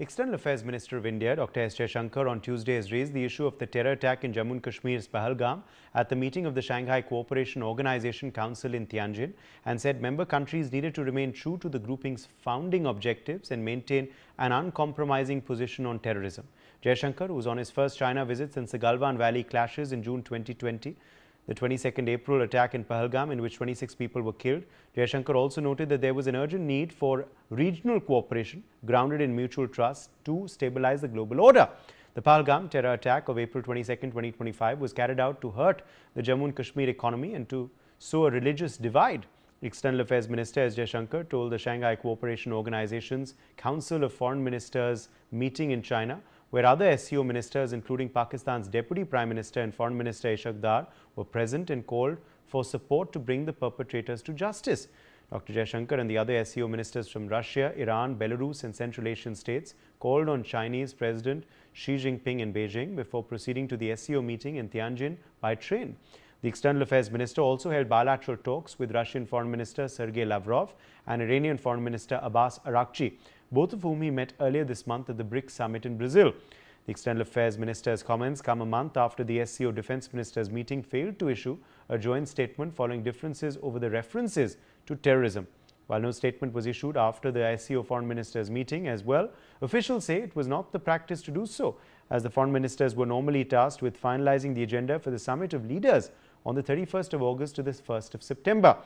External Affairs Minister of India, Dr. S. Jaishankar, on Tuesday has raised the issue of the terror attack in Jammu and Kashmir's Pahalgam at the meeting of the Shanghai Cooperation Organization Council in Tianjin and said member countries needed to remain true to the grouping's founding objectives and maintain an uncompromising position on terrorism. Jaishankar, who was on his first China visit since the Galwan Valley clashes in June 2020, the 22nd April attack in Pahalgam, in which 26 people were killed. Jaishankar also noted that there was an urgent need for regional cooperation grounded in mutual trust to stabilize the global order. The Pahalgam terror attack of April 22, 2025 was carried out to hurt the Jammu and Kashmir economy and to sow a religious divide. External Affairs Minister S. Jaishankar told the Shanghai Cooperation Organization's Council of Foreign Ministers meeting in China, where other SCO ministers, including Pakistan's Deputy Prime Minister and Foreign Minister Ishaq Dar, were present and called for support to bring the perpetrators to justice. Dr. Jaishankar and the other SCO ministers from Russia, Iran, Belarus and Central Asian states called on Chinese President Xi Jinping in Beijing before proceeding to the SCO meeting in Tianjin by train. The External Affairs Minister also held bilateral talks with Russian Foreign Minister Sergei Lavrov and Iranian Foreign Minister Abbas Araghchi, both of whom he met earlier this month at the BRICS summit in Brazil. The External Affairs Minister's comments come a month after the SCO Defence Ministers meeting failed to issue a joint statement following differences over the references to terrorism. While no statement was issued after the SCO Foreign Ministers meeting as well, officials say it was not the practice to do so, as the Foreign Ministers were normally tasked with finalizing the agenda for the Summit of Leaders on the 31st of August to the 1st of September.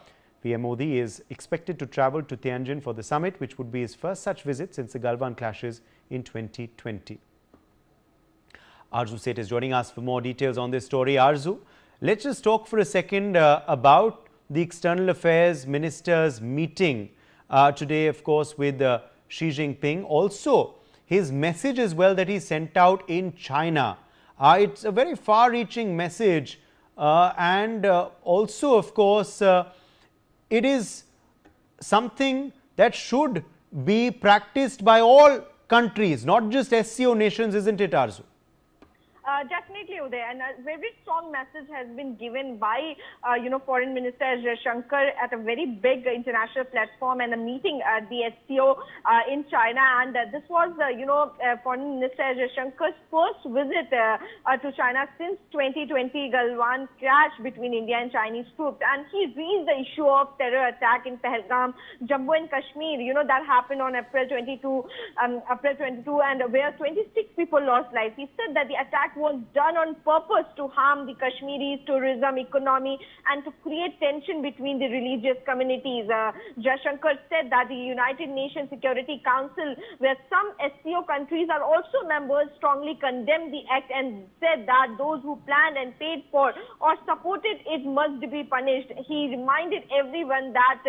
PM Modi is expected to travel to Tianjin for the summit, which would be his first such visit since the Galwan clashes in 2020. Arzu Seth is joining us for more details on this story. Arzu, let's just talk for a second about the External Affairs Minister's meeting today, of course, with Xi Jinping. Also, his message as well that he sent out in China. It's a very far-reaching message and also, of course, it is something that should be practiced by all countries, not just SCO nations, isn't it, Arzu? Definitely, Uday, and a very strong message has been given by, Foreign Minister Jaishankar at a very big international platform and a meeting at the SCO in China. And this was, Foreign Minister Jaishankar's first visit to China since 2020 Galwan clash between India and Chinese troops. And he raised the issue of terror attack in Pahalgam, Jammu and Kashmir, that happened on April 22, and where 26 people lost life. He said that the attack was done on purpose to harm the Kashmiris' tourism economy and to create tension between the religious communities. Jaishankar said that the United Nations Security Council, where some SCO countries are also members, strongly condemned the act and said that those who planned and paid for or supported it must be punished. He reminded everyone that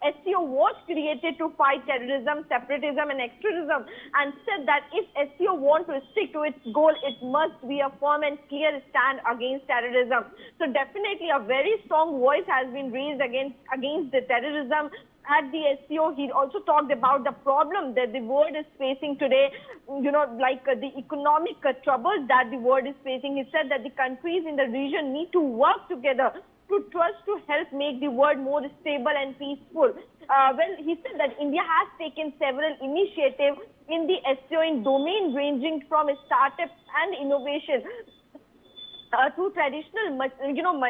SCO was created to fight terrorism, separatism and extremism, and said that if SCO wants to stick to its goal, it must be a firm and clear stand against terrorism. So definitely a very strong voice has been raised against the terrorism at the SCO. He also talked about the problem that the world is facing today, like the economic troubles that the world is facing. He said that the countries in the region need to work together to help make the world more stable and peaceful. He said that India has taken several initiatives in the SCO in domain ranging from startups and innovation to traditional,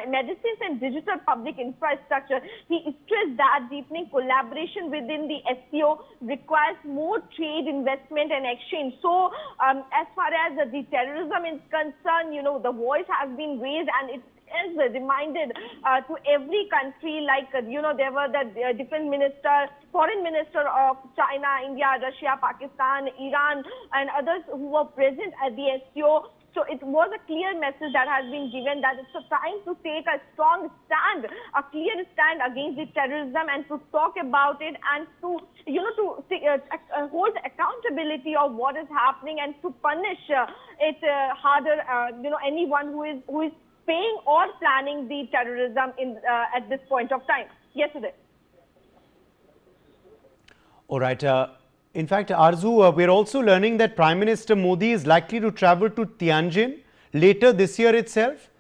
medicines and digital public infrastructure. He stressed that deepening collaboration within the SCO requires more trade, investment and exchange. So, as far as the terrorism is concerned, the voice has been raised and it is reminded to every country, like, there were the different foreign minister of China, India, Russia, Pakistan, Iran and others who were present at the SCO. So it was a clear message that has been given that it's a time to take a strong stand, a clear stand against the terrorism and to talk about it and to, hold accountability of what is happening and to punish it harder, anyone who is paying or planning the terrorism at this point of time. Yes, Uday. All right. In fact, Arzu, we're also learning that Prime Minister Modi is likely to travel to Tianjin later this year itself.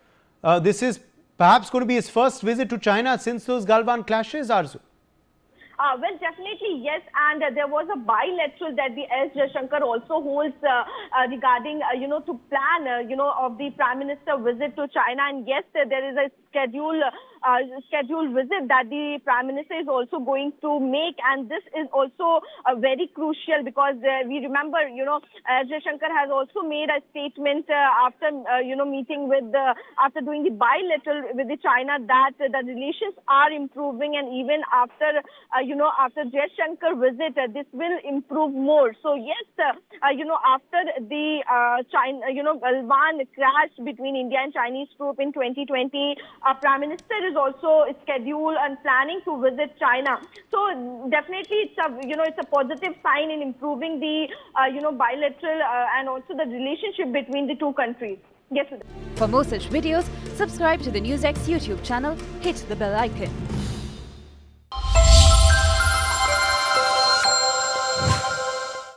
This is perhaps going to be his first visit to China since those Galwan clashes, Arzu. Well, definitely, yes. And there was a bilateral that the S. Jaishankar also holds regarding, to plan, of the Prime Minister visit to China. And yes, there is a scheduled visit that the Prime Minister is also going to make. And this is also very crucial because we remember, S. Jaishankar has also made a statement after, meeting with after doing the bilateral with the China that the relations are improving, and even after after Jaishankar visit, this will improve more. So yes, after the Galwan crash between India and Chinese troop in 2020, Prime Minister is also scheduled and planning to visit China. So definitely, it's a positive sign in improving the bilateral and also the relationship between the two countries. Yes. For more such videos, subscribe to the NewsX YouTube channel, hit the bell icon.